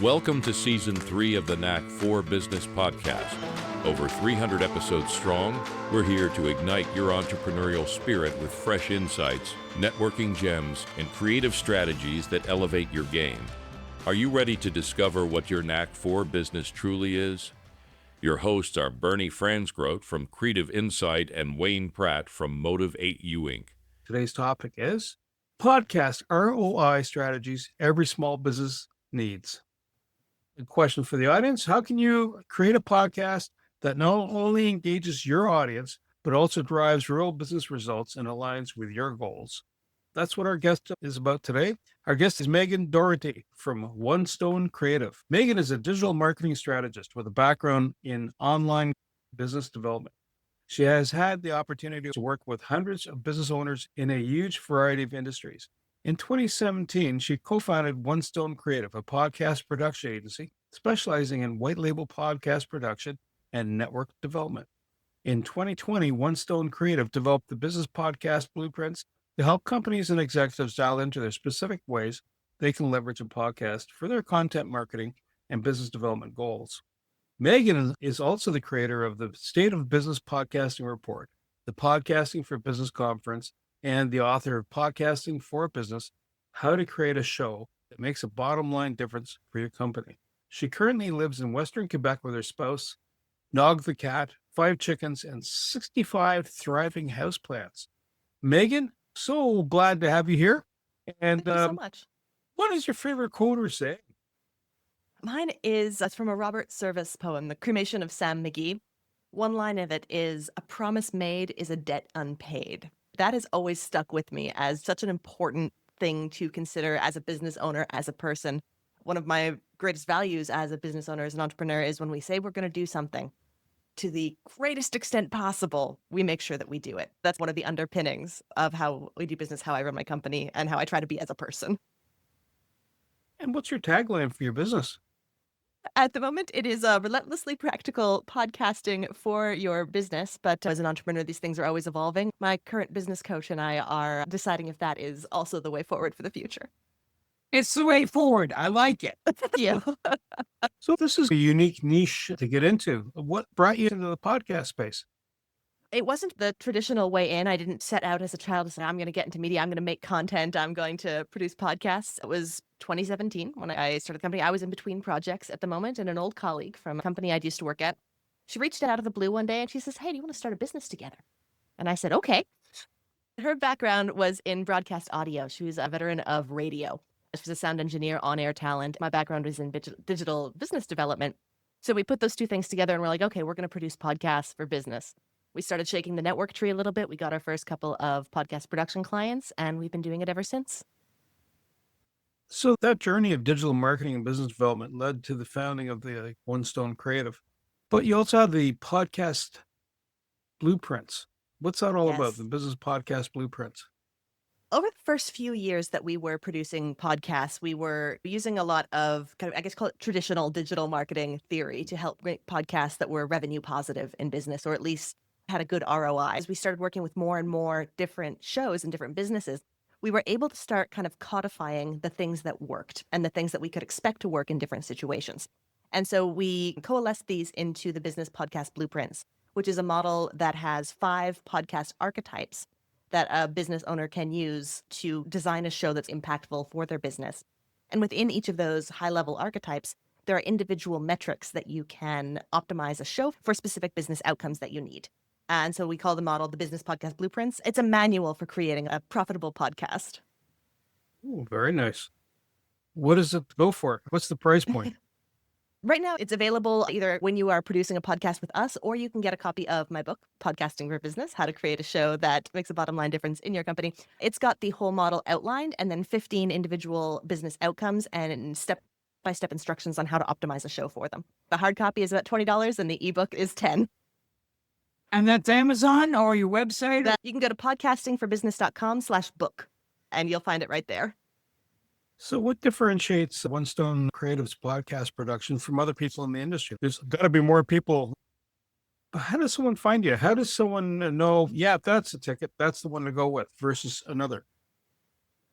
Welcome to Season 3 of the Knack for Business podcast. Over 300 episodes strong, we're here to ignite your entrepreneurial spirit with fresh insights, networking gems, and creative strategies that elevate your game. Are you ready to discover what your Knack for Business truly is? Your hosts are Bernie Fransgrote from Creative Insight and Wayne Pratt from Motivate You Inc. Today's topic is podcast ROI strategies every small business needs. A question for the audience: how can you create a podcast that not only engages your audience, but also drives real business results and aligns with your goals? That's what our guest is about today. Our guest is Megan Dougherty from One Stone Creative. Megan is a digital marketing strategist with a background in online business development. She has had the opportunity to work with hundreds of business owners in a huge variety of industries. In 2017, she co-founded One Stone Creative, a podcast production agency specializing in white label podcast production and network development. In 2020, One Stone Creative developed the business podcast blueprints to help companies and executives dial into their specific ways they can leverage a podcast for their content marketing and business development goals. Megan is also the creator of the State of Business Podcasting Report, the Podcasting for Business Conference, and the author of Podcasting for Business, How to Create a Show That Makes a Bottom Line Difference for Your Company. She currently lives in Western Quebec with her spouse, Nog the cat, 5 chickens, and 65 thriving houseplants. Megan, so glad to have you here. And Thank you so much. What is your favorite quote or saying? Mine is from a Robert Service poem, The Cremation of Sam McGee. One line of it is, "A promise made is a debt unpaid." That has always stuck with me as such an important thing to consider as a business owner, as a person. One of my greatest values as a business owner, as an entrepreneur, is when we say we're going to do something to the greatest extent possible, we make sure that we do it. That's one of the underpinnings of how we do business, how I run my company, and how I try to be as a person. And what's your tagline for your business? At the moment, it is relentlessly practical podcasting for your business. But as an entrepreneur, these things are always evolving. My current business coach and I are deciding if that is also the way forward for the future. It's the way forward. I like it. Yeah. So this is a unique niche to get into. What brought you into the podcast space? It wasn't the traditional way in. I didn't set out as a child to say, I'm going to get into media, I'm going to make content, I'm going to produce podcasts. It was 2017 when I started the company. I was in between projects at the moment, and an old colleague from a company I used to work at, she reached out of the blue one day and she says, "Hey, do you want to start a business together?" And I said, "Okay." Her background was in broadcast audio. She was a veteran of radio. She was a sound engineer, on-air talent. My background was in digital business development. So we put those two things together and we're like, okay, we're going to produce podcasts for business. We started shaking the network tree a little bit. We got our first couple of podcast production clients, and we've been doing it ever since. So that journey of digital marketing and business development led to the founding of the One Stone Creative. But you also have the podcast blueprints. What's that all about, Yes. the business podcast blueprints? Over the first few years that we were producing podcasts, we were using a lot of, kind of, I guess, call it traditional digital marketing theory to help make podcasts that were revenue positive in business, or at least had a good ROI. As we started working with more and more different shows and different businesses, we were able to start kind of codifying the things that worked and the things that we could expect to work in different situations. And so we coalesced these into the Business Podcast Blueprints, which is a model that has 5 podcast archetypes that a business owner can use to design a show that's impactful for their business. And within each of those high-level archetypes, there are individual metrics that you can optimize a show for specific business outcomes that you need. And so we call the model the Business Podcast Blueprints. It's a manual for creating a profitable podcast. Oh, very nice. What does it go for? What's the price point? Right now, it's available either when you are producing a podcast with us, or you can get a copy of my book, Podcasting for Business, How to Create a Show That Makes a Bottom Line Difference in Your Company. It's got the whole model outlined and then 15 individual business outcomes and step-by-step instructions on how to optimize a show for them. The hard copy is about $20 and the ebook is $10. And that's Amazon or your website? You can go to podcastingforbusiness.com/book and you'll find it right there. So what differentiates One Stone Creative's podcast production from other people in the industry? There's got to be more people. But how does someone find you? How does someone know, yeah, that's a ticket, that's the one to go with versus another?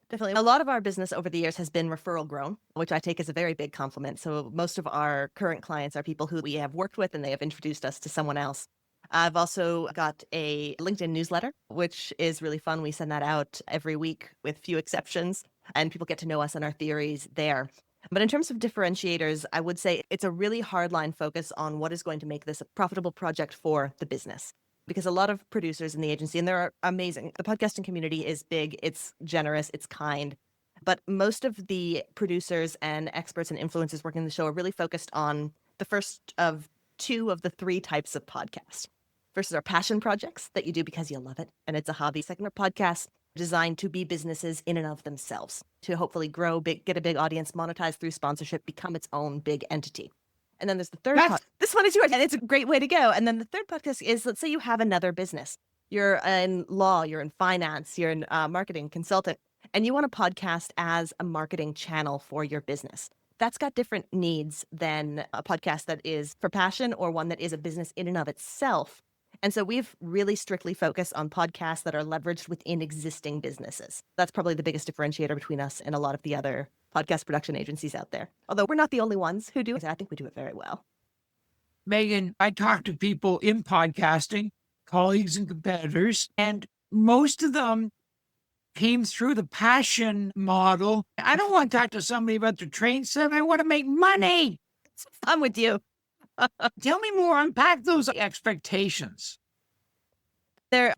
Definitely. A lot of our business over the years has been referral grown, which I take as a very big compliment. So most of our current clients are people who we have worked with and they have introduced us to someone else. I've also got a LinkedIn newsletter, which is really fun. We send that out every week with few exceptions, and people get to know us and our theories there. But in terms of differentiators, I would say it's a really hardline focus on what is going to make this a profitable project for the business. Because a lot of producers in the agency, and they're amazing. The podcasting community is big, it's generous, it's kind. But most of the producers and experts and influencers working the show are really focused on the first of two of the three types of podcasts. First is our passion projects that you do because you love it and it's a hobby. Second are podcasts designed to be businesses in and of themselves, to hopefully grow big, get a big audience, monetize through sponsorship, become its own big entity. And then there's the third podcast. This one is yours, and it's a great way to go. And then the third podcast is, let's say you have another business. You're in law, you're in finance, you're in marketing, consultant, and you want a podcast as a marketing channel for your business. That's got different needs than a podcast that is for passion or one that is a business in and of itself. And so we've really strictly focused on podcasts that are leveraged within existing businesses. That's probably the biggest differentiator between us and a lot of the other podcast production agencies out there. Although we're not the only ones who do it. I think we do it very well. Megan, I talk to people in podcasting, colleagues and competitors, and most of them came through the passion model. I don't want to talk to somebody about their train set. I want to make money. I'm with you. Tell me more, unpack those expectations.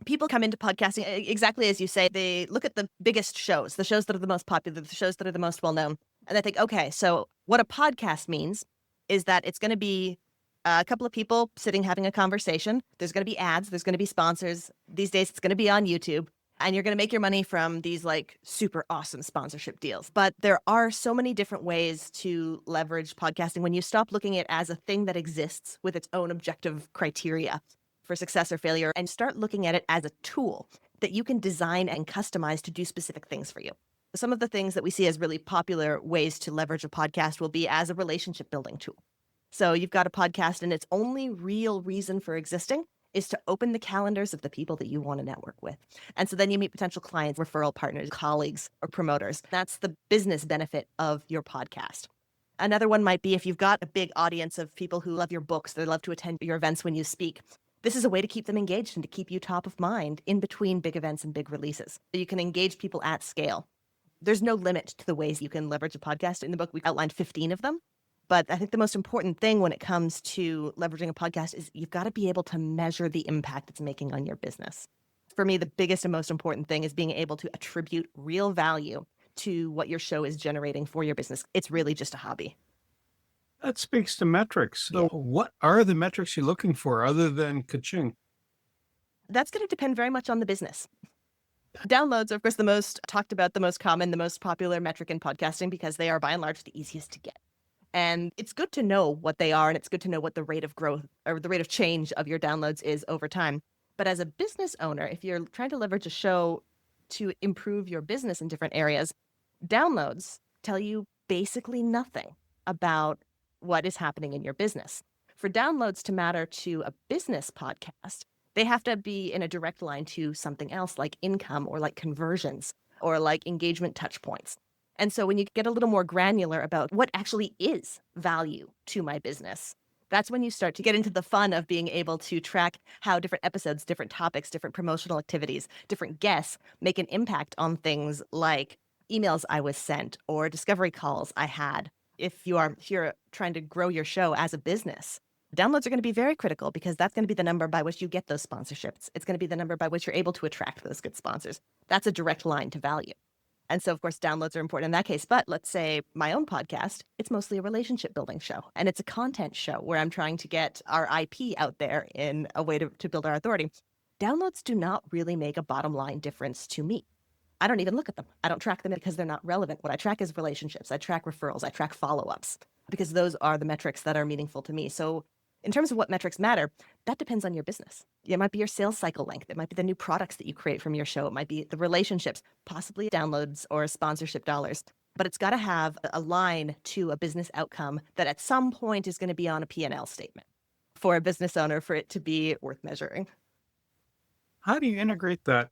People come into podcasting exactly as you say. They look at the biggest shows, the shows that are the most popular, the shows that are the most well-known, and they think, okay, so what a podcast means is that it's going to be a couple of people sitting having a conversation. There's going to be ads. There's going to be sponsors. These days, it's going to be on YouTube. And you're going to make your money from these like super awesome sponsorship deals. But there are so many different ways to leverage podcasting when you stop looking at it as a thing that exists with its own objective criteria for success or failure and start looking at it as a tool that you can design and customize to do specific things for you. Some of the things that we see as really popular ways to leverage a podcast will be as a relationship building tool. So you've got a podcast and its only real reason for existing is to open the calendars of the people that you want to network with. And so then you meet potential clients, referral partners, colleagues, or promoters. That's the business benefit of your podcast. Another one might be if you've got a big audience of people who love your books, they love to attend your events when you speak. This is a way to keep them engaged and to keep you top of mind in between big events and big releases. You can engage people at scale. There's no limit to the ways you can leverage a podcast. In the book, we outlined 15 of them. But I think the most important thing when it comes to leveraging a podcast is you've got to be able to measure the impact it's making on your business. For me, the biggest and most important thing is being able to attribute real value to what your show is generating for your business. It's really just a hobby. That speaks to metrics. So what are the metrics you're looking for other than ka-ching? That's going to depend very much on the business. Downloads are, of course, the most talked about, the most common, the most popular metric in podcasting because they are by and large the easiest to get. And it's good to know what they are, and it's good to know what the rate of growth or the rate of change of your downloads is over time. But as a business owner, if you're trying to leverage a show to improve your business in different areas, downloads tell you basically nothing about what is happening in your business. For downloads to matter to a business podcast, they have to be in a direct line to something else like income or like conversions or like engagement touch points. And so when you get a little more granular about what actually is value to my business, that's when you start to get into the fun of being able to track how different episodes, different topics, different promotional activities, different guests make an impact on things like emails I was sent or discovery calls I had. If you're trying to grow your show as a business, downloads are going to be very critical because that's going to be the number by which you get those sponsorships. It's going to be the number by which you're able to attract those good sponsors. That's a direct line to value. And so, of course, downloads are important in that case. But let's say my own podcast, it's mostly a relationship building show. And it's a content show where I'm trying to get our IP out there in a way to build our authority. Downloads do not really make a bottom line difference to me. I don't even look at them. I don't track them because they're not relevant. What I track is relationships. I track referrals. I track follow-ups because those are the metrics that are meaningful to me. So in terms of what metrics matter, that depends on your business. It might be your sales cycle length. It might be the new products that you create from your show. It might be the relationships, possibly downloads or sponsorship dollars. But it's got to have a line to a business outcome that at some point is going to be on a P&L statement for a business owner for it to be worth measuring. How do you integrate that?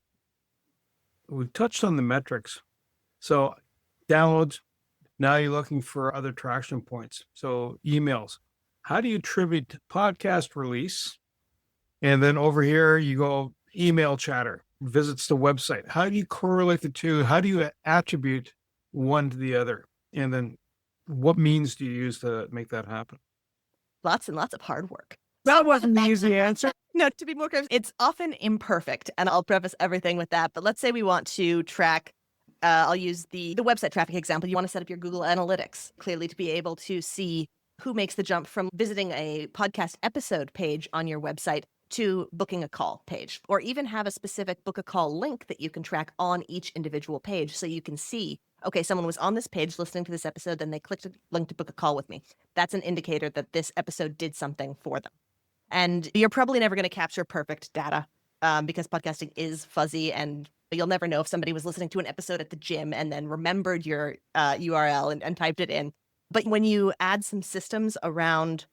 We've touched on the metrics. So downloads, now you're looking for other traction points. So emails. How do you attribute podcast release? And then over here, you go email chatter, visits the website. How do you correlate the two? How do you attribute one to the other? And then what means do you use to make that happen? Lots and lots of hard work. That wasn't the easy answer. No, to be more clear, it's often imperfect. And I'll preface everything with that. But let's say we want to track, I'll use the website traffic example. You want to set up your Google Analytics clearly to be able to see who makes the jump from visiting a podcast episode page on your website to booking a call page, or even have a specific book a call link that you can track on each individual page. So you can see, okay, someone was on this page listening to this episode, then they clicked a link to book a call with me. That's an indicator that this episode did something for them. And you're probably never going to capture perfect data because podcasting is fuzzy, and you'll never know if somebody was listening to an episode at the gym and then remembered your URL and typed it in. But when you add some systems around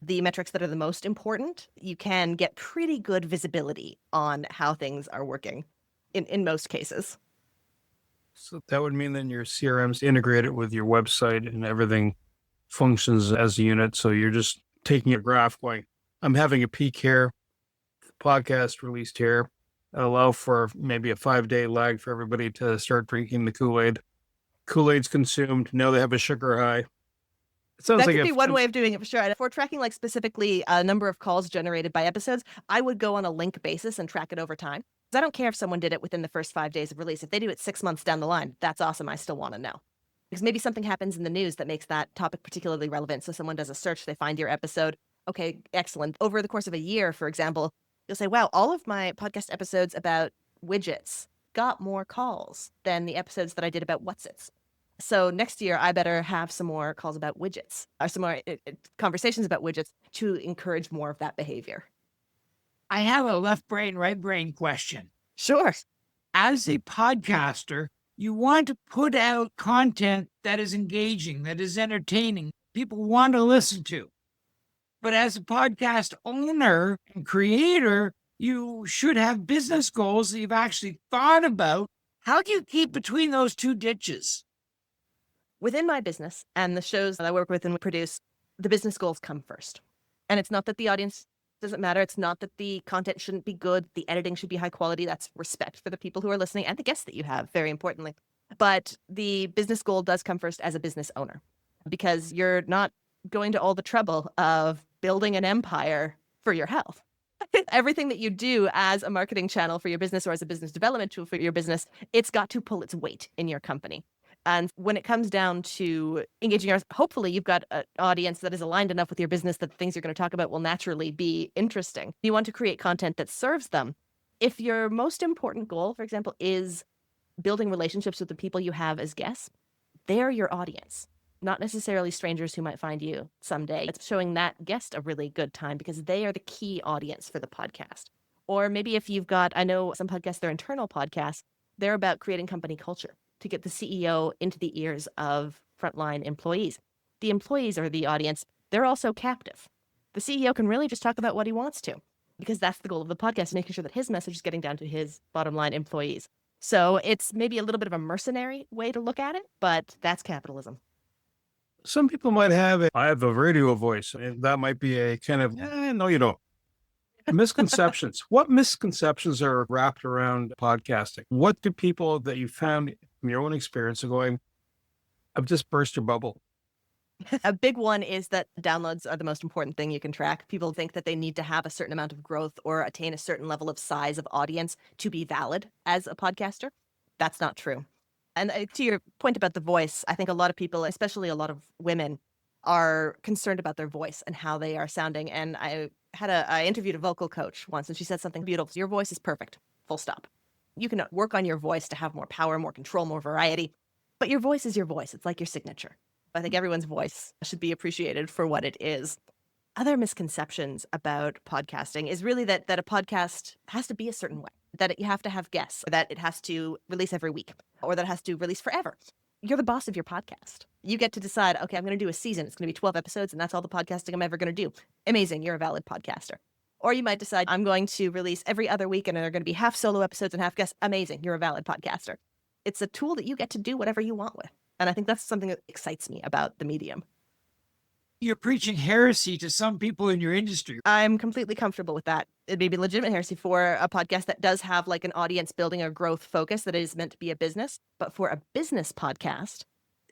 the metrics that are the most important, you can get pretty good visibility on how things are working in most cases. So that would mean then your CRM's integrated with your website and everything functions as a unit. So you're just taking a graph going, I'm having a peak here, podcast released here, allow for maybe a 5-day lag for everybody to start drinking the Kool-Aid. Kool-Aid's consumed. Now they have a sugar high. It sounds That like could be one way of doing it for sure. And if we're tracking like specifically a number of calls generated by episodes, I would go on a link basis and track it over time. Because I don't care if someone did it within the first 5 days of release. If they do it 6 months down the line, that's awesome. I still want to know. Because maybe something happens in the news that makes that topic particularly relevant. So someone does a search, they find your episode. Okay, excellent. Over the course of a year, for example, you'll say, wow, all of my podcast episodes about widgets got more calls than the episodes that I did about whatsits. So next year, I better have some more calls about widgets or some more conversations about widgets to encourage more of that behavior. I have a left brain, right brain question. Sure. As a podcaster, you want to put out content that is engaging, that is entertaining, people want to listen to. But as a podcast owner and creator, you should have business goals that you've actually thought about. How do you keep between those two ditches? Within my business and the shows that I work with and produce, the business goals come first. And it's not that the audience doesn't matter. It's not that the content shouldn't be good. The editing should be high quality. That's respect for the people who are listening and the guests that you have, very importantly. But the business goal does come first as a business owner, because you're not going to all the trouble of building an empire for your health. Everything that you do as a marketing channel for your business or as a business development tool for your business, it's got to pull its weight in your company. And when it comes down to engaging others, hopefully you've got an audience that is aligned enough with your business that the things you're going to talk about will naturally be interesting. You want to create content that serves them. If your most important goal, for example, is building relationships with the people you have as guests, they're your audience, not necessarily strangers who might find you someday. It's showing that guest a really good time because they are the key audience for the podcast. Or maybe if you've got, I know some podcasts, they're internal podcasts, they're about creating company culture to get the CEO into the ears of frontline employees. The employees are the audience. They're also captive. The CEO can really just talk about what he wants to, because that's the goal of the podcast, making sure that his message is getting down to his bottom line employees. So it's maybe a little bit of a mercenary way to look at it, but that's capitalism. Some people might have I have a radio voice. And that might be a kind of, no, you don't. Misconceptions. What misconceptions are wrapped around podcasting? What do people that you found from your own experience are going, I've just burst your bubble? A big one is that downloads are the most important thing you can track. People think that they need to have a certain amount of growth or attain a certain level of size of audience to be valid as a podcaster. That's not true. And to your point about the voice, I think a lot of people, especially a lot of women, are concerned about their voice and how they are sounding. And I interviewed a vocal coach once, and she said something beautiful. Your voice is perfect, full stop. You can work on your voice to have more power, more control, more variety, but your voice is your voice. It's like your signature. I think everyone's voice should be appreciated for what it is. Other misconceptions about podcasting is really that a podcast has to be a certain way, that you have to have guests, that it has to release every week, or that it has to release forever. You're the boss of your podcast. You get to decide, okay, I'm going to do a season. It's going to be 12 episodes, and that's all the podcasting I'm ever going to do. Amazing. You're a valid podcaster. Or you might decide, I'm going to release every other week, and they're going to be half solo episodes and half guests. Amazing. You're a valid podcaster. It's a tool that you get to do whatever you want with. And I think that's something that excites me about the medium. You're preaching heresy to some people in your industry. I'm completely comfortable with that. It may be legitimate heresy for a podcast that does have like an audience building or growth focus that is meant to be a business. But for a business podcast,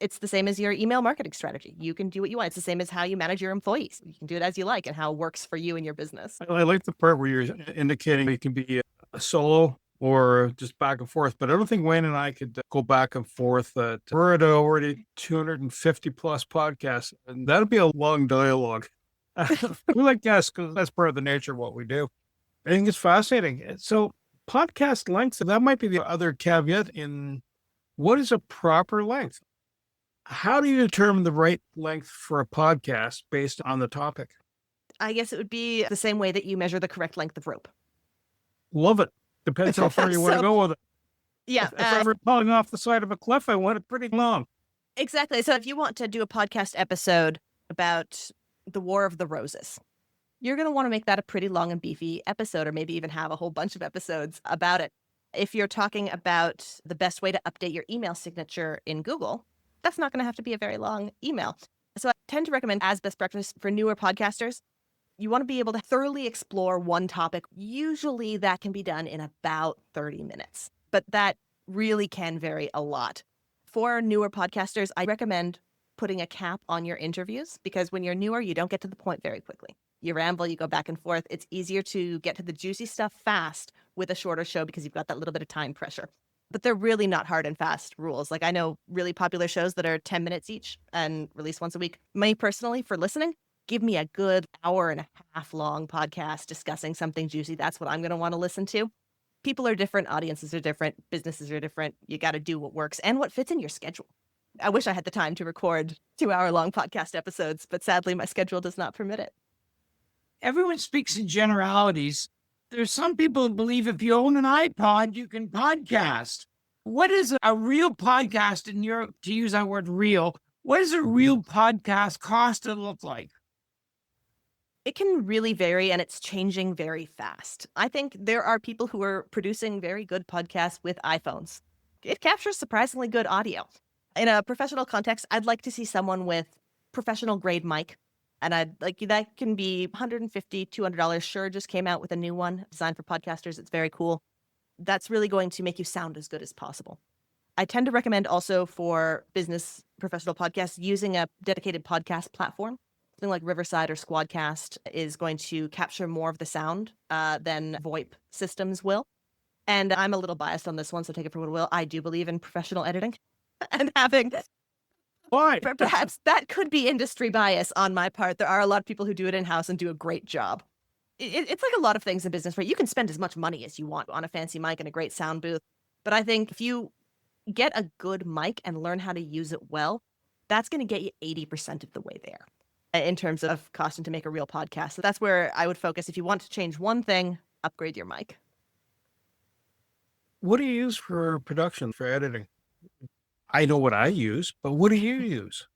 it's the same as your email marketing strategy. You can do what you want. It's the same as how you manage your employees. You can do it as you like and how it works for you and your business. I like the part where you're indicating it can be a solo or just back and forth. But I don't think Wayne and I could go back and forth. We're at already 250 plus podcasts, and that'd be a long dialogue. We like guests because that's part of the nature of what we do. I think it's fascinating. So podcast length, that might be the other caveat in what is a proper length? How do you determine the right length for a podcast based on the topic? I guess it would be the same way that you measure the correct length of rope. Love it. Depends how far you want to go with it. Yeah. If I'm falling off the side of a cliff, I want it pretty long. Exactly. So if you want to do a podcast episode about the War of the Roses, you're going to want to make that a pretty long and beefy episode, or maybe even have a whole bunch of episodes about it. If you're talking about the best way to update your email signature in Google, that's not going to have to be a very long email. So I tend to recommend, as best practice for newer podcasters, you want to be able to thoroughly explore one topic. Usually that can be done in about 30 minutes, but that really can vary a lot. For newer podcasters, I recommend putting a cap on your interviews, because when you're newer, you don't get to the point very quickly. You ramble, you go back and forth. It's easier to get to the juicy stuff fast with a shorter show because you've got that little bit of time pressure. But they're really not hard and fast rules. Like, I know really popular shows that are 10 minutes each and release once a week. Me personally, for listening, give me a good hour and a half long podcast discussing something juicy. That's what I'm going to want to listen to. People are different. Audiences are different. Businesses are different. You got to do what works and what fits in your schedule. I wish I had the time to record 2-hour-long podcast episodes, but sadly, my schedule does not permit it. Everyone speaks in generalities. There's some people who believe if you own an iPod, you can podcast. What is a real podcast to use that word real, what does a real podcast cost to look like? It can really vary, and it's changing very fast. I think there are people who are producing very good podcasts with iPhones. It captures surprisingly good audio. In a professional context, I'd like to see someone with professional grade mic. And that can be $150, $200. Shure just came out with a new one designed for podcasters. It's very cool. That's really going to make you sound as good as possible. I tend to recommend also for business professional podcasts using a dedicated podcast platform. Something like Riverside or Squadcast is going to capture more of the sound than VoIP systems will. And I'm a little biased on this one, so take it for what it will. I do believe in professional editing and having... Why? Perhaps that could be industry bias on my part. There are a lot of people who do it in-house and do a great job. It's like a lot of things in business, right? You can spend as much money as you want on a fancy mic and a great sound booth. But I think if you get a good mic and learn how to use it well, that's going to get you 80% of the way there in terms of costing to make a real podcast. So that's where I would focus. If you want to change one thing, upgrade your mic. What do you use for production, for editing? I know what I use, but what do you use?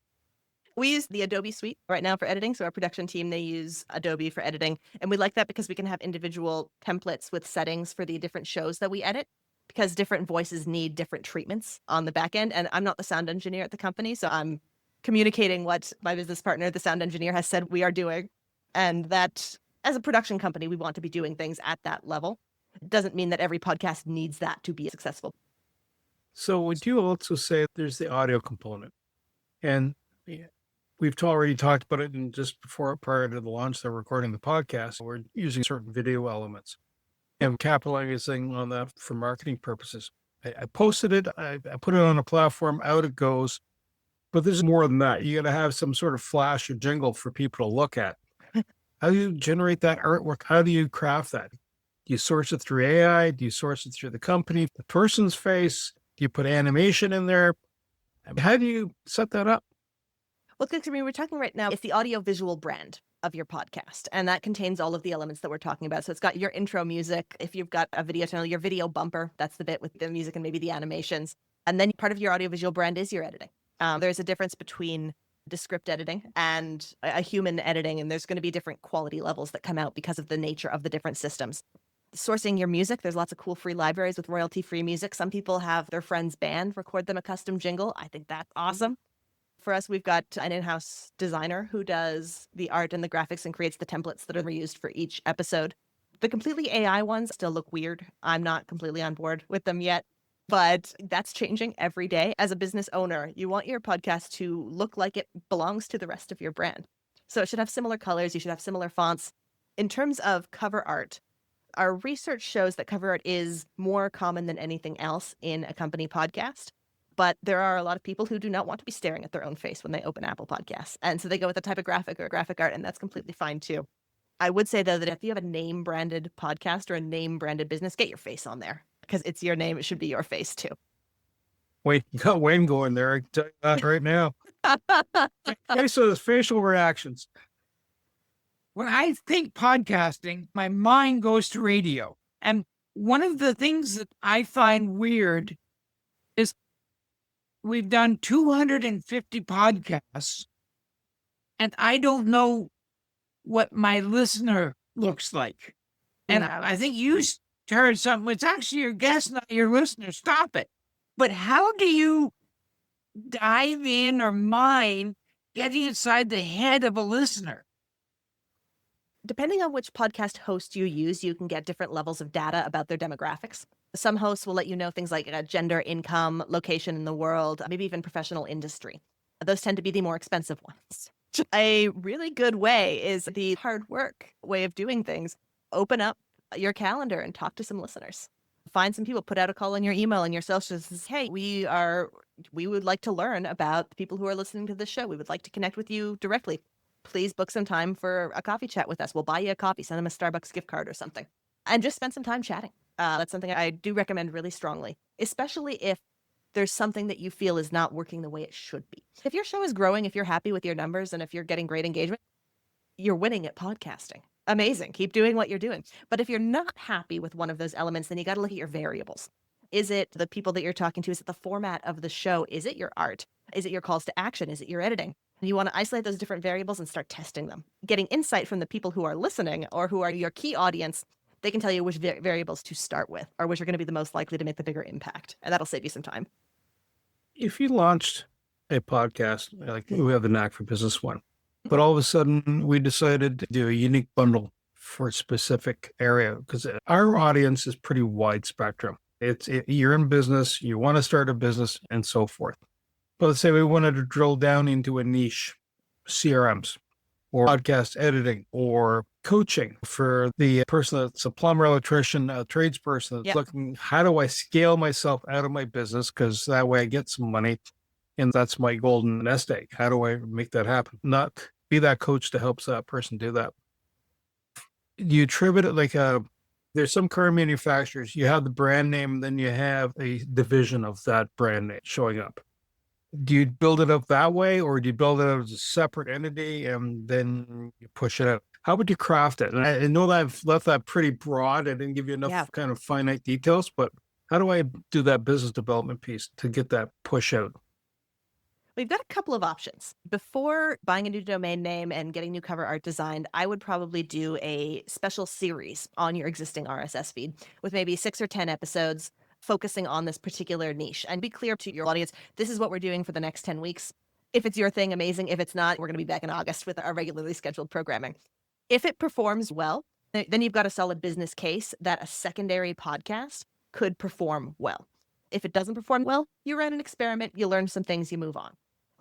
We use the Adobe suite right now for editing. So our production team, they use Adobe for editing. And we like that because we can have individual templates with settings for the different shows that we edit, because different voices need different treatments on the back end. And I'm not the sound engineer at the company, so I'm communicating what my business partner, the sound engineer, has said we are doing. And that as a production company, we want to be doing things at that level. It doesn't mean that every podcast needs that to be successful. So would you also say there's the audio component? And we've already talked about it, and just prior to the launch, they're recording the podcast. We're using certain video elements and capitalizing on that for marketing purposes. I posted it, I put it on a platform, out it goes. But there's more than that. You got to have some sort of flash or jingle for people to look at. How do you generate that artwork? How do you craft that? Do you source it through AI? Do you source it through the company, the person's face? Do you put animation in there? How do you set that up? Well, because we're talking right now, it's the audio visual brand of your podcast. And that contains all of the elements that we're talking about. So it's got your intro music. If you've got a video channel, your video bumper, that's the bit with the music and maybe the animations. And then part of your audiovisual brand is your editing. There's a difference between Descript editing and a human editing, and there's going to be different quality levels that come out because of the nature of the different systems. Sourcing your music. There's lots of cool free libraries with royalty-free music. Some people have their friend's band record them a custom jingle. I think that's awesome. For us, we've got an in-house designer who does the art and the graphics and creates the templates that are reused for each episode. The completely AI ones still look weird. I'm not completely on board with them yet, but that's changing every day. As a business owner, you want your podcast to look like it belongs to the rest of your brand. So it should have similar colors. You should have similar fonts. In terms of cover art, our research shows that cover art is more common than anything else in a company podcast. But there are a lot of people who do not want to be staring at their own face when they open Apple Podcasts. And so they go with a typographic or graphic art, and that's completely fine too. I would say, though, that if you have a name-branded podcast or a name-branded business, get your face on there because it's your name. It should be your face too. Wait, you got Wayne going there. I can tell you that right now. Okay, so there's facial reactions. When I think podcasting, my mind goes to radio. And one of the things that I find weird is we've done 250 podcasts, and I don't know what my listener looks like. And I think you heard something. It's actually your guest, not your listener. Stop it. But how do you dive in or mine getting inside the head of a listener? Depending on which podcast host you use, you can get different levels of data about their demographics. Some hosts will let you know things like gender, income, location in the world, maybe even professional industry. Those tend to be the more expensive ones. A really good way is the hard work way of doing things. Open up your calendar and talk to some listeners. Find some people, put out a call in your email and your socials. Says, hey, we would like to learn about the people who are listening to this show. We would like to connect with you directly. Please book some time for a coffee chat with us. We'll buy you a coffee, send them a Starbucks gift card or something, and just spend some time chatting. That's something I do recommend really strongly, especially if there's something that you feel is not working the way it should be. If your show is growing, if you're happy with your numbers, and if you're getting great engagement, you're winning at podcasting. Amazing. Keep doing what you're doing. But if you're not happy with one of those elements, then you got to look at your variables. Is it the people that you're talking to? Is it the format of the show? Is it your art? Is it your calls to action? Is it your editing? You want to isolate those different variables and start testing them. Getting insight from the people who are listening or who are your key audience, they can tell you which variables to start with or which are going to be the most likely to make the bigger impact. And that'll save you some time. If you launched a podcast, like we have the Knack for Business one, but all of a sudden we decided to do a unique bundle for a specific area because our audience is pretty wide spectrum. You're in business, you want to start a business and so forth. But let's say we wanted to drill down into a niche, CRMs or podcast editing or coaching for the person that's a plumber, electrician, a tradesperson that's looking, how do I scale myself out of my business? Because that way I get some money and that's my golden nest egg. How do I make that happen? Not be that coach to help that person do that. You attribute it like there's some car manufacturers, you have the brand name, then you have a division of that brand name showing up. Do you build it up that way or do you build it up as a separate entity and then you push it out? How would you craft it? And I know that I've left that pretty broad. I didn't give you enough kind of finite details, but how do I do that business development piece to get that push out? We've got a couple of options. Before buying a new domain name and getting new cover art designed, I would probably do a special series on your existing RSS feed with maybe 6 or 10 episodes focusing on this particular niche and be clear to your audience. This is what we're doing for the next 10 weeks. If it's your thing, amazing. If it's not, we're going to be back in August with our regularly scheduled programming. If it performs well, then you've got a solid business case that a secondary podcast could perform well. If it doesn't perform well, you run an experiment, you learn some things, you move on.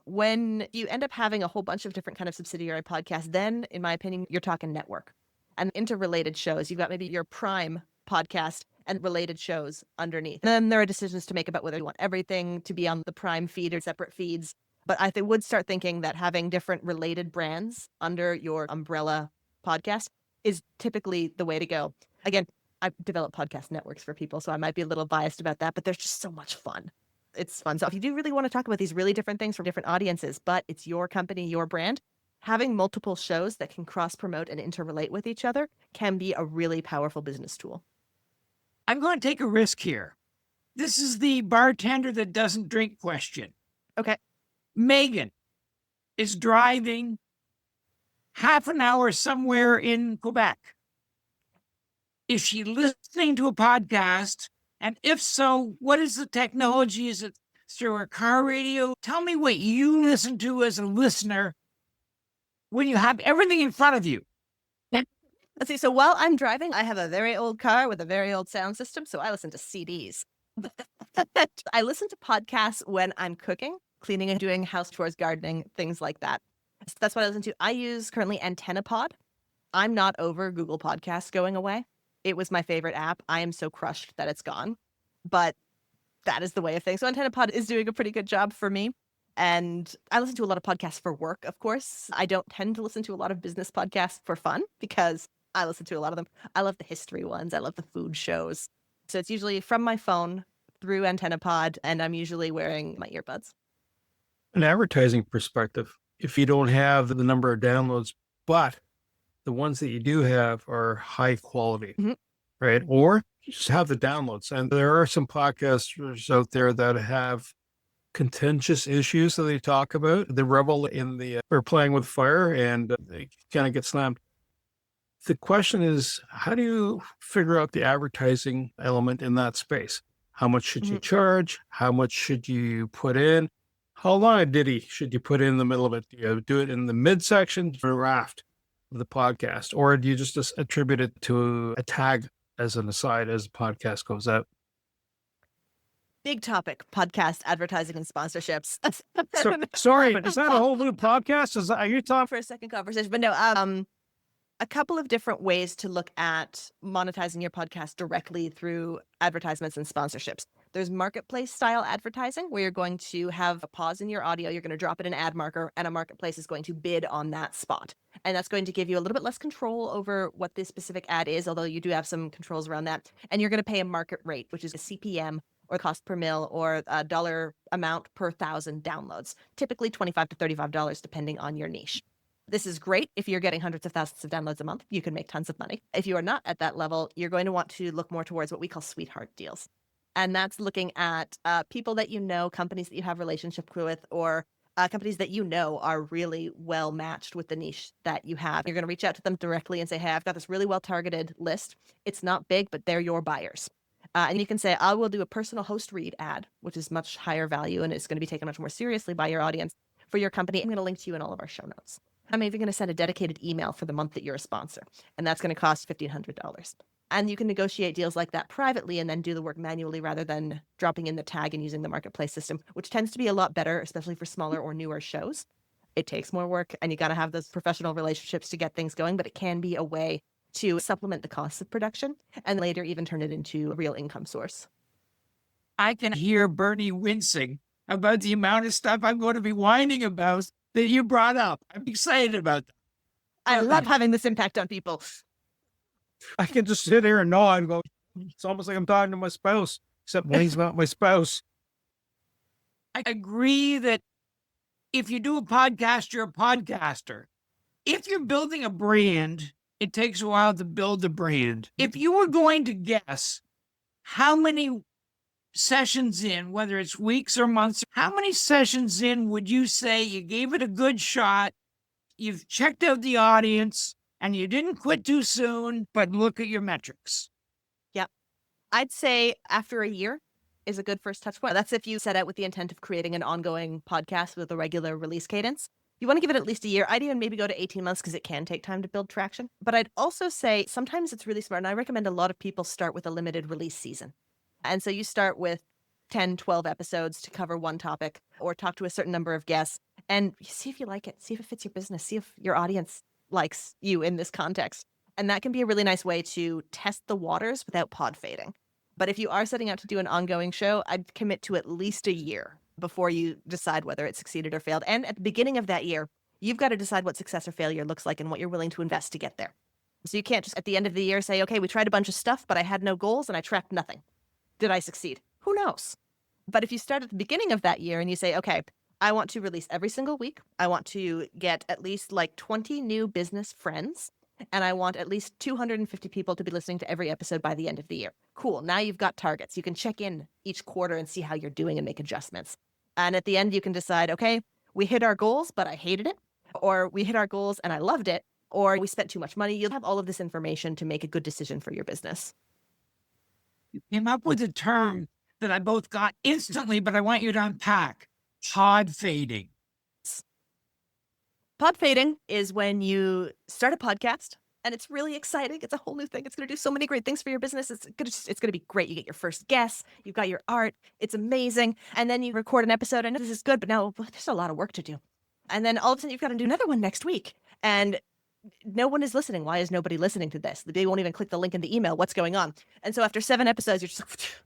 When you end up having a whole bunch of different kind of subsidiary podcasts, then, in my opinion, you're talking network and interrelated shows. You've got maybe your prime podcast and related shows underneath. And then there are decisions to make about whether you want everything to be on the prime feed or separate feeds. But I would start thinking that having different related brands under your umbrella podcast is typically the way to go. Again, I've developed podcast networks for people, so I might be a little biased about that, but there's just so much fun. It's fun. So if you do really want to talk about these really different things from different audiences, but it's your company, your brand, having multiple shows that can cross-promote and interrelate with each other can be a really powerful business tool. I'm going to take a risk here. This is the bartender that doesn't drink question. Okay. Megan is driving half an hour somewhere in Quebec. Is she listening to a podcast? And if so, what is the technology? Is it through her car radio? Tell me what you listen to as a listener when you have everything in front of you. Let's see. So while I'm driving, I have a very old car with a very old sound system, so I listen to CDs. I listen to podcasts when I'm cooking, cleaning and doing house chores, gardening, things like that. So that's what I listen to. I use currently AntennaPod. I'm not over Google Podcasts going away. It was my favorite app. I am so crushed that it's gone, but that is the way of things. So AntennaPod is doing a pretty good job for me. And I listen to a lot of podcasts for work, of course. I don't tend to listen to a lot of business podcasts for fun because I listen to a lot of them. I love the history ones. I love the food shows. So it's usually from my phone through AntennaPod, and I'm usually wearing my earbuds. An advertising perspective, if you don't have the number of downloads, but the ones that you do have are high quality, right? Or you just have the downloads. And there are some podcasters out there that have contentious issues that they talk about. They revel in or playing with fire, and they kind of get slammed. The question is, how do you figure out the advertising element in that space? How much should you charge? How much should you put in? How long a ditty should you put in the middle of it? Do you do it in the midsection or raft of the podcast? Or do you just attribute it to a tag as an aside as the podcast goes out? Big topic, podcast advertising and sponsorships. Sorry, is that a whole new podcast? Are you talking for a second conversation? But no, a couple of different ways to look at monetizing your podcast directly through advertisements and sponsorships. There's marketplace style advertising where you're going to have a pause in your audio. You're going to drop in an ad marker and a marketplace is going to bid on that spot. And that's going to give you a little bit less control over what the specific ad is, although you do have some controls around that. And you're going to pay a market rate, which is a CPM or cost per mil or a dollar amount per 1,000 downloads, typically $25 to $35 depending on your niche. This is great if you're getting hundreds of thousands of downloads a month. You can make tons of money. If you are not at that level, you're going to want to look more towards what we call sweetheart deals. And that's looking at people that you know, companies that you have relationships with, or companies that you know are really well matched with the niche that you have. You're going to reach out to them directly and say, hey, I've got this really well targeted list. It's not big, but they're your buyers. And you can say, I will do a personal host read ad, which is much higher value and it's going to be taken much more seriously by your audience for your company. I'm going to link to you in all of our show notes. I'm even going to send a dedicated email for the month that you're a sponsor, and that's going to cost $1,500. And you can negotiate deals like that privately and then do the work manually rather than dropping in the tag and using the marketplace system, which tends to be a lot better, especially for smaller or newer shows. It takes more work and you got to have those professional relationships to get things going, but it can be a way to supplement the costs of production and later even turn it into a real income source. I can hear Bernie wincing about the amount of stuff I'm going to be whining about that you brought up. I'm excited about that. I love having this impact on people. I can just sit here and nod and go, it's almost like I'm talking to my spouse, except when he's not my spouse. I agree that if you do a podcast, you're a podcaster. If you're building a brand, it takes a while to build a brand. If you were going to guess how many sessions in, whether it's weeks or months, how many sessions in would you say you gave it a good shot, you've checked out the audience, and you didn't quit too soon, but look at your metrics? Yep. I'd say after a year is a good first touch point. That's if you set out with the intent of creating an ongoing podcast with a regular release cadence. You want to give it at least a year. I'd even maybe go to 18 months because it can take time to build traction. But I'd also say sometimes it's really smart, and I recommend a lot of people start with a limited release season. And so you start with 10, 12 episodes to cover one topic or talk to a certain number of guests and see if you like it, see if it fits your business, see if your audience likes you in this context. And that can be a really nice way to test the waters without pod fading. But if you are setting out to do an ongoing show, I'd commit to at least a year before you decide whether it succeeded or failed. And at the beginning of that year, you've got to decide what success or failure looks like and what you're willing to invest to get there. So you can't just at the end of the year say, okay, we tried a bunch of stuff, but I had no goals and I tracked nothing. Did I succeed? Who knows? But if you start at the beginning of that year and you say, okay, I want to release every single week. I want to get at least like 20 new business friends. And I want at least 250 people to be listening to every episode by the end of the year. Cool. Now you've got targets. You can check in each quarter and see how you're doing and make adjustments. And at the end, you can decide, okay, we hit our goals, but I hated it. Or we hit our goals and I loved it. or we spent too much money. You'll have all of this information to make a good decision for your business. You came up with a term that I both got instantly, but I want you to unpack. Pod fading. Pod fading is when you start a podcast and it's really exciting. It's a whole new thing. It's going to do so many great things for your business. It's going to be great. You get your first guests. You've got your art. It's amazing. And then you record an episode. I know this is good, but now there's a lot of work to do. And then all of a sudden you've got to do another one next week. And no one is listening. Why is nobody listening to this? They won't even click the link in the email. What's going on? And so after 7 episodes, you're just like,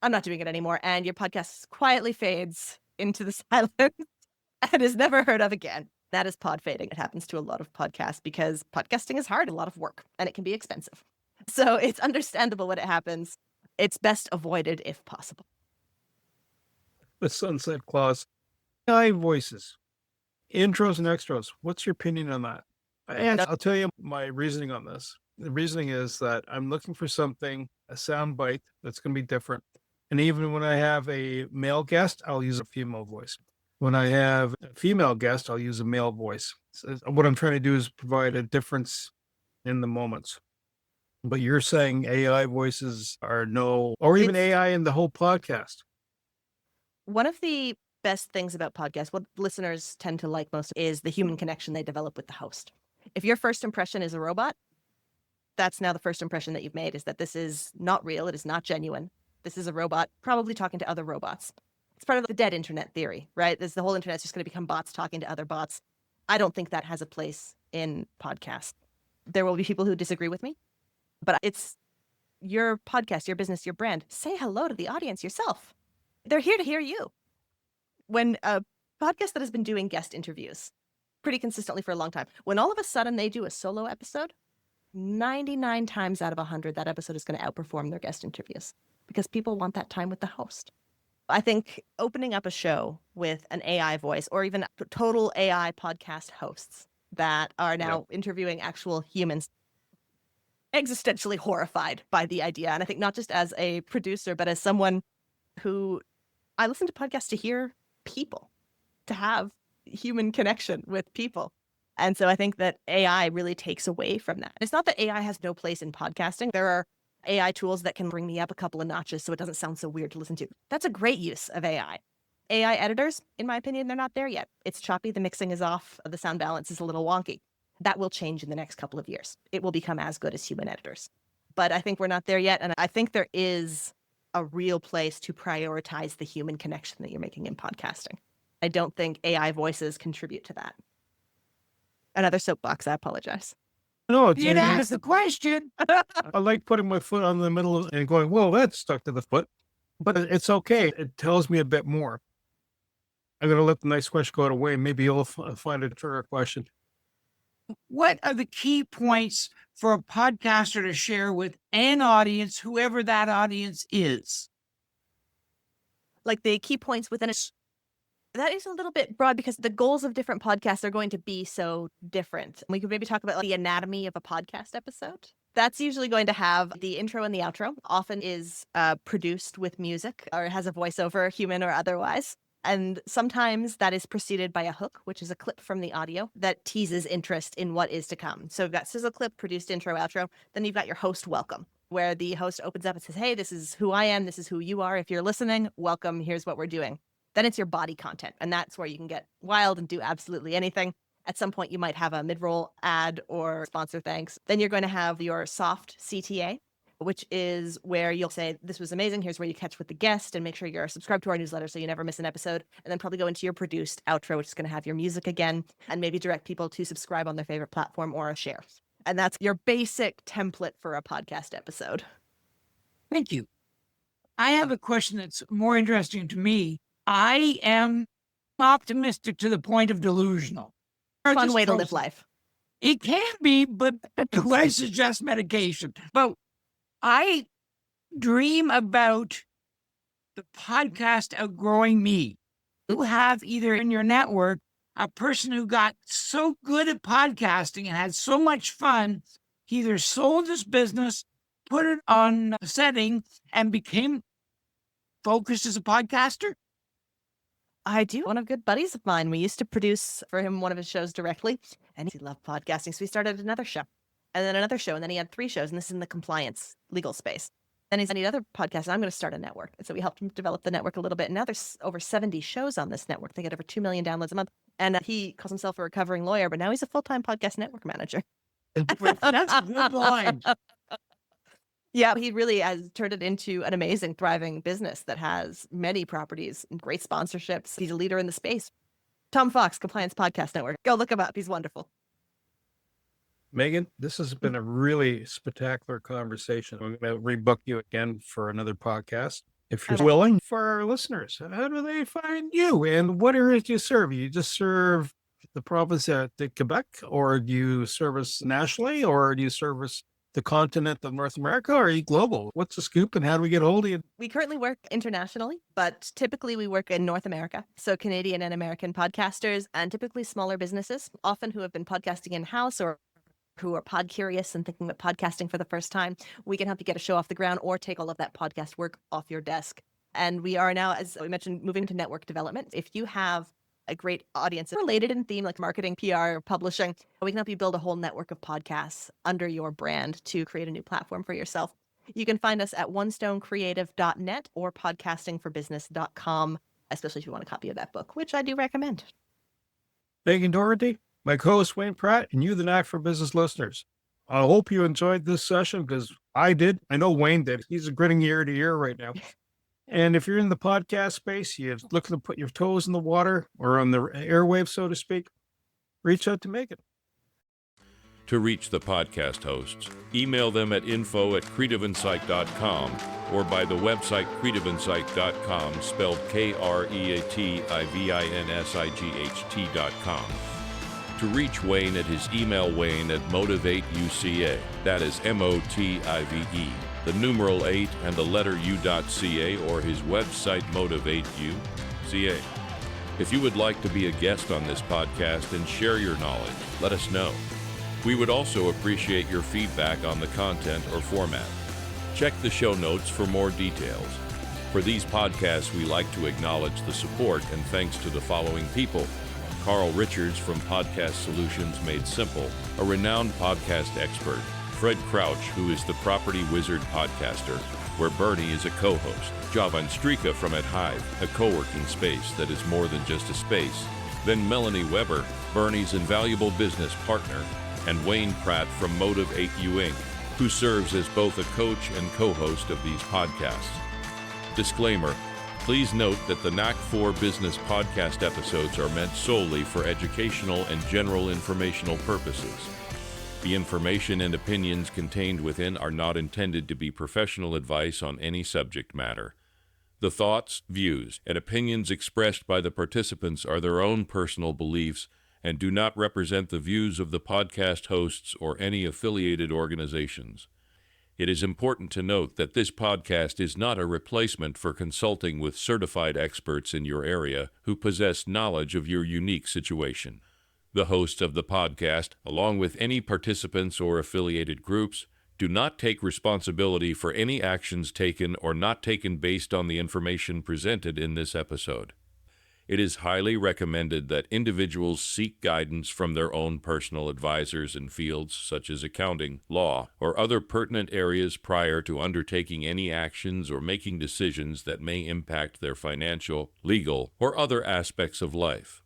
I'm not doing it anymore. And your podcast quietly fades into the silence and is never heard of again. That is pod fading. It happens to a lot of podcasts because podcasting is hard, a lot of work, and it can be expensive. So it's understandable when it happens. It's best avoided if possible. The sunset clause. AI voices, intros and extras. What's your opinion on that? And I'll tell you my reasoning on this. The reasoning is that I'm looking for something, a sound bite that's going to be different. And even when I have a male guest, I'll use a female voice. When I have a female guest, I'll use a male voice. So what I'm trying to do is provide a difference in the moments. But you're saying AI voices are no, or even AI in the whole podcast. One of the best things about podcasts, what listeners tend to like most, is the human connection they develop with the host. If your first impression is a robot, that's now the first impression that you've made, is that this is not real. It is not genuine. This is a robot probably talking to other robots. It's part of the dead internet theory, right? The whole internet's just going to become bots talking to other bots. I don't think that has a place in podcasts. There will be people who disagree with me, but it's your podcast, your business, your brand. Say hello to the audience yourself. They're here to hear you. When a podcast that has been doing guest interviews pretty consistently for a long time, when all of a sudden they do a solo episode, 99 times out of 100, that episode is going to outperform their guest interviews because people want that time with the host. I think opening up a show with an AI voice or even total AI podcast hosts that are now interviewing actual humans, existentially horrified by the idea. And I think not just as a producer, but as someone who I listen to podcasts to hear people, to have human connection with people. And so I think that AI really takes away from that. It's not that AI has no place in podcasting. There are AI tools that can bring me up a couple of notches so it doesn't sound so weird to listen to. That's a great use of AI. AI editors, in my opinion, they're not there yet. It's choppy. The mixing is off. The sound balance is a little wonky. That will change in the next couple of years. It will become as good as human editors. But I think we're not there yet. And I think there is a real place to prioritize the human connection that you're making in podcasting. I don't think AI voices contribute to that. Another soapbox, I apologize. No, You didn't ask the question. I like putting my foot on the middle and going, whoa, that's stuck to the foot. But it's okay. It tells me a bit more. I'm going to let the next question go away. Maybe you'll find a trigger question. What are the key points for a podcaster to share with an audience, whoever that audience is? Like the key points within it. That is a little bit broad because the goals of different podcasts are going to be so different. We could maybe talk about the anatomy of a podcast episode. That's usually going to have the intro and the outro, often is produced with music or has a voiceover, human or otherwise. And sometimes that is preceded by a hook, which is a clip from the audio that teases interest in what is to come. So you've got sizzle clip, produced intro, outro. Then you've got your host welcome, where the host opens up and says, hey, this is who I am. This is who you are. If you're listening, welcome. Here's what we're doing. Then it's your body content. And that's where you can get wild and do absolutely anything. At some point, you might have a mid-roll ad or sponsor thanks. Then you're going to have your soft CTA, which is where you'll say, this was amazing. Here's where you catch with the guest and make sure you're subscribed to our newsletter so you never miss an episode. And then probably go into your produced outro, which is going to have your music again and maybe direct people to subscribe on their favorite platform or a share. And that's your basic template for a podcast episode. Thank you. I have a question that's more interesting to me. I am optimistic to the point of delusional. Fun way to live life. It can be, but I suggest medication. But I dream about the podcast outgrowing me. You have either in your network a person who got so good at podcasting and had so much fun, he either sold his business, put it on a setting, and became focused as a podcaster. I do. One of good buddies of mine, we used to produce for him one of his shows directly, and he loved podcasting. So we started another show and then another show. And then he had 3 shows, and this is in the compliance legal space. Then he's, I need other podcasts. I'm going to start a network. And so we helped him develop the network a little bit. And now there's over 70 shows on this network. They get over 2 million downloads a month. And he calls himself a recovering lawyer, but now he's a full-time podcast network manager. That's a good line. Yeah, he really has turned it into an amazing, thriving business that has many properties and great sponsorships. He's a leader in the space. Tom Fox, Compliance Podcast Network. Go look him up. He's wonderful. Megan, this has been a really spectacular conversation. I'm going to rebook you again for another podcast. If you're Okay. willing, for our listeners, how do they find you and what areas do you serve? You just serve the province at Quebec, or do you service nationally, or do you service the continent of North America, or are you global? What's the scoop and how do we get a hold of you? We currently work internationally, but typically we work in North America. So Canadian and American podcasters, and typically smaller businesses, often who have been podcasting in-house or who are pod curious and thinking about podcasting for the first time. We can help you get a show off the ground or take all of that podcast work off your desk. And we are now, as we mentioned, moving to network development. If you have a great audience related in theme like marketing, PR, publishing, we can help you build a whole network of podcasts under your brand to create a new platform for yourself. You can find us at onestonecreative.net or podcastingforbusiness.com, especially if you want a copy of that book, which I do recommend. Megan Dougherty, my co-host Wayne Pratt, and you, the Knack for Business listeners. I hope you enjoyed this session because I did. I know Wayne did. He's grinning ear to ear right now. And if you're in the podcast space, you're looking to put your toes in the water or on the airwaves, so to speak, reach out to Megan. To reach the podcast hosts, email them at info@creativeinsight.com or by the website creativeinsight.com, spelled KREATIVINSIGHT.com. To reach Wayne at his email, Wayne@motivate.uca. That is MOTIVE, the numeral 8 and the letter U.ca, or his website Motivate.uca. If you would like to be a guest on this podcast and share your knowledge, let us know. We would also appreciate your feedback on the content or format. Check the show notes for more details. For these podcasts, we like to acknowledge the support and thanks to the following people: Carl Richards from Podcast Solutions Made Simple, a renowned podcast expert; Fred Crouch, who is the Property Wizard podcaster, where Bernie is a co-host; Javan Strika from At Hive, a co-working space that is more than just a space; then Melanie Weber, Bernie's invaluable business partner; and Wayne Pratt from Motive 8U Inc., who serves as both a coach and co-host of these podcasts. Disclaimer: please note that the Knack for Business podcast episodes are meant solely for educational and general informational purposes. The information and opinions contained within are not intended to be professional advice on any subject matter. The thoughts, views, and opinions expressed by the participants are their own personal beliefs and do not represent the views of the podcast hosts or any affiliated organizations. It is important to note that this podcast is not a replacement for consulting with certified experts in your area who possess knowledge of your unique situation. The hosts of the podcast, along with any participants or affiliated groups, do not take responsibility for any actions taken or not taken based on the information presented in this episode. It is highly recommended that individuals seek guidance from their own personal advisors in fields such as accounting, law, or other pertinent areas prior to undertaking any actions or making decisions that may impact their financial, legal, or other aspects of life.